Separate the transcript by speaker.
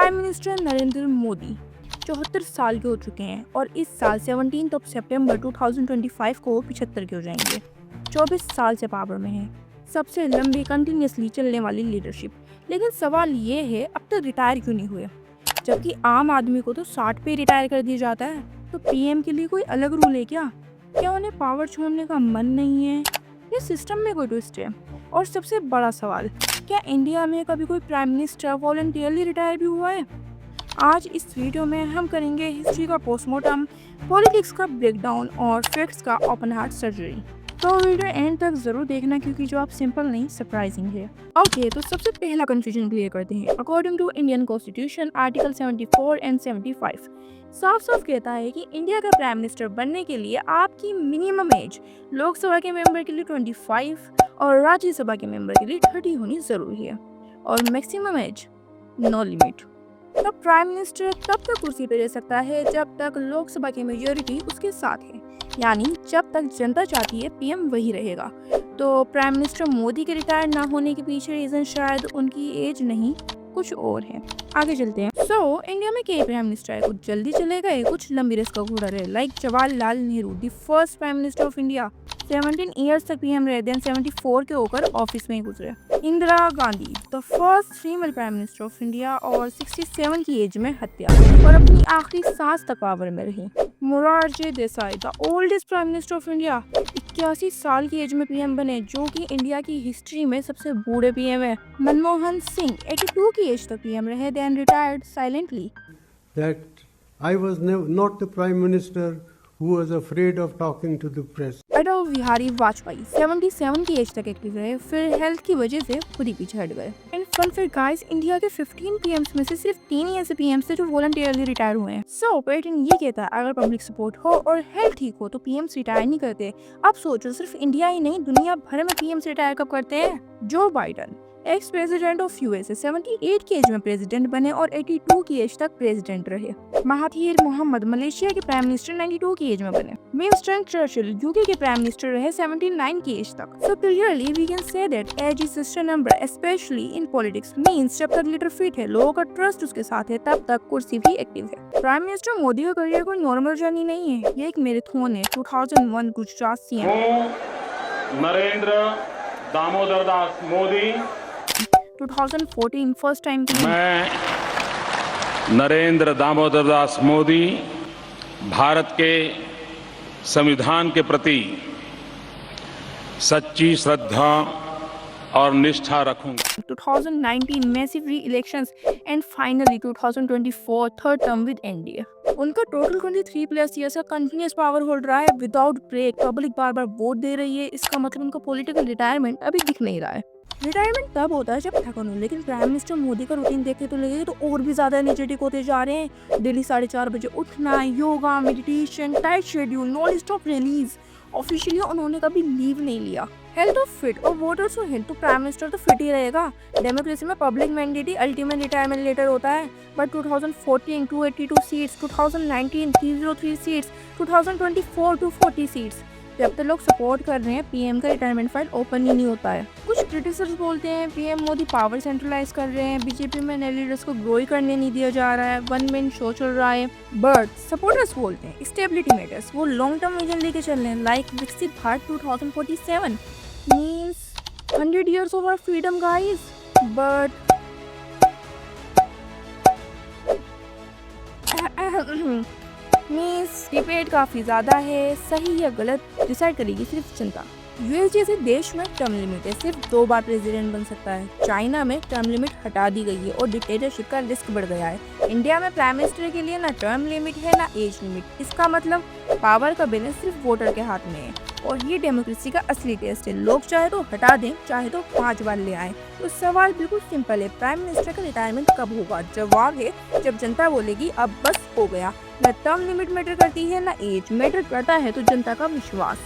Speaker 1: Prime minister Narendra Modi 74 साल के हो चुके हैं और इस साल 17 सितंबर 2025 को 75 के हो जाएंगे। 24 साल से पावर में है, सबसे लंबी कंटिन्यूसली चलने वाली लीडरशिप। लेकिन सवाल ये है, अब तक रिटायर क्यों नहीं हुए? जबकि आम आदमी को तो 60 पे रिटायर कर दिया जाता है। तो पीएम के लिए कोई अलग रूल है क्या? क्या उन्हें पावर छोड़ने का मन नहीं है या सिस्टम में कोई ट्विस्ट है? और सबसे बड़ा सवाल, क्या इंडिया में कभी कोई प्राइम मिनिस्टर वॉलंटियरली रिटायर भी हुआ है? आज इस वीडियो में हम करेंगे हिस्ट्री का पोस्टमार्टम, पॉलिटिक्स का ब्रेकडाउन और फैक्ट्स का ओपन हार्ट सर्जरी। तो वीडियो एंड तक जरूर देखना क्योंकि जो आप सिंपल नहीं सरप्राइजिंग है। ओके, तो सबसे पहला कंफ्यूजन क्लियर करते हैं। According to Indian constitution article 74 and 75 साफ साफ कहता है कि इंडिया का प्राइम मिनिस्टर बनने के लिए आपकी मिनिमम एज लोकसभा के मेंबर के लिए 25 और राज्यसभा के मेंबर के लिए 30 होनी जरूरी है और मैक्सिमम एज नो लिमिट। तब प्राइम मिनिस्टर तब तक कुर्सी पर रह सकता है जब तक लोकसभा की मेजोरिटी उसके साथ है, यानी जब तक जनता चाहती है पीएम वही रहेगा। तो प्राइम मिनिस्टर मोदी के रिटायर ना होने के पीछे रीजन शायद उनकी एज नहीं, कुछ और है। आगे चलते हैं। इंडिया में कई प्राइम मिनिस्टर है, कुछ जल्दी चले गए, कुछ लंबी रेस का घोड़ा रहे। Like Jawaharlal Nehru, the first prime minister of India, 17 years तक पीएम रहे, देन 74 के होकर ऑफिस में ही गुजरे। Indira Gandhi, the first female prime minister of India और 67 की एज में हत्या और अपनी आखिरी सांस तक पावर में रही। Morarji Desai, the oldest prime minister of India, 81 साल की एज में पीएम बने, जो कि इंडिया की हिस्ट्री में सबसे बूढ़े पीएम है। मनमोहन सिंह 82 की एज तक पीएम रहे, then retired silently.
Speaker 2: That I was not the prime minister who was afraid of talking to the press.
Speaker 1: Atal Bihari Vajpayee 77 की एज तक एक्टिव रहे, फिर हेल्थ की वजह से खुद ही पीछे हट गए। And fun fact guys, India के 15 पीएम्स में से सिर्फ 3 ही ऐसे पीएम्स थे जो वॉलंटियरली रिटायर हुए हैं। सो पैटर्न ये कहता है, अगर पब्लिक सपोर्ट हो और हेल्थ ठीक हो तो पीएम्स रिटायर नहीं करते। अब सोचो, सिर्फ इंडिया ही नहीं दुनिया भर में पीएम्स रिटायर कब करते हैं? जो Biden, ex president of USA, 78 की एज में प्रेसिडेंट बने और 82 की एज तक प्रेसिडेंट रहे। महाथीर मोहम्मद, मलेशिया के प्राइम मिनिस्टर, 92 की एज में बने। विंस्टन चर्चिल, यूके के प्राइम मिनिस्टर रहे 79 की एज तक। So clearly we can say that age is just a number, specially in politics. Means जब तक लीडर फिट है, लोगों का ट्रस्ट उसके साथ है, तब तक कुर्सी भी एक्टिव है। प्राइम मिनिस्टर मोदी का करियर कोई नॉर्मल जर्नी नहीं है, ये एक मैराथन है। 2001 Gujarat CM
Speaker 3: Narendra Damodar Das Modi,
Speaker 1: 2014 first time
Speaker 3: मैं नरेंद्र दामोदर दास मोदी भारत के संविधान के प्रति सच्ची श्रद्धा और निष्ठा रखूंगा।
Speaker 1: 2019 massive re-elections and finally 2024 third term with NDA. उनका टोटल 23+ ईयर्स का कंटिन्यूअस पावर होल्ड रहा है विदाउट ब्रेक। पब्लिक बार बार वोट दे रही है, इसका मतलब उनका पॉलिटिकल रिटायरमेंट अभी दिख नहीं रहा है। रिटायरमेंट तब होता है जब थकन हो, लेकिन प्राइम मिनिस्टर मोदी का रूटीन देखे तो लगे तो और भी ज्यादा एनर्जेटिक होते जा रहे हैं। डेली 4:30 बजे उठना, yoga, meditation, tight schedule, no stop release. Officially उन्होंने कभी लीव नहीं लिया। हेल्थ ऑफ फिट और वोटर्स ऑफ हेल्थ, तो प्राइम मिनिस्टर तो फिट ही रहेगा। डेमोक्रेसी में पब्लिक मैंडेट ही अल्टीमेट रिटायरमेंट लेटर होता है। But 2014 282 seats, 2019 303 seats, 2024 240 seats. जब तक लोग सपोर्ट कर रहे हैं, पीएम का रिटायरमेंट फाइल ओपन ही नहीं होता है। कुछ क्रिटिसिज्म बोलते हैं पीएम मोदी पावर सेंट्रलाइज कर रहे हैं, बीजेपी में नए लीडर्स को ग्रो ही करने नहीं दिया जा रहा है, वन मैन शो चल रहा है। बट सपोर्टर्स बोलते हैं स्टेबिलिटी मैटर्स, वो लॉन्ग टर्म विजन लेके चल रहे हैं। लाइक विकसित Bharat 2047 means 100 years of our freedom guys। But means debate काफी ज्यादा है, सही या गलत डिसाइड करेगी सिर्फ जनता। यूएस जैसे देश में टर्म लिमिट है, सिर्फ 2 बार प्रेसिडेंट बन सकता है। चाइना में टर्म लिमिट हटा दी गई है और डिक्टेटरशिप का रिस्क बढ़ गया है। इंडिया में प्राइम मिनिस्टर के लिए ना टर्म लिमिट है ना एज लिमिट। इसका मतलब पावर का बैलेंस सिर्फ वोटर के हाथ में है और ये डेमोक्रेसी का असली टेस्ट है। लोग चाहे तो हटा दें, चाहे तो 5 बार ले आए। तो सवाल बिल्कुल सिंपल है, प्राइम मिनिस्टर का रिटायरमेंट कब होगा? जवाब है जब जनता बोलेगी अब बस हो गया। न टर्म लिमिट मैटर करती है ना एज, मैटर करता है तो जनता का विश्वास।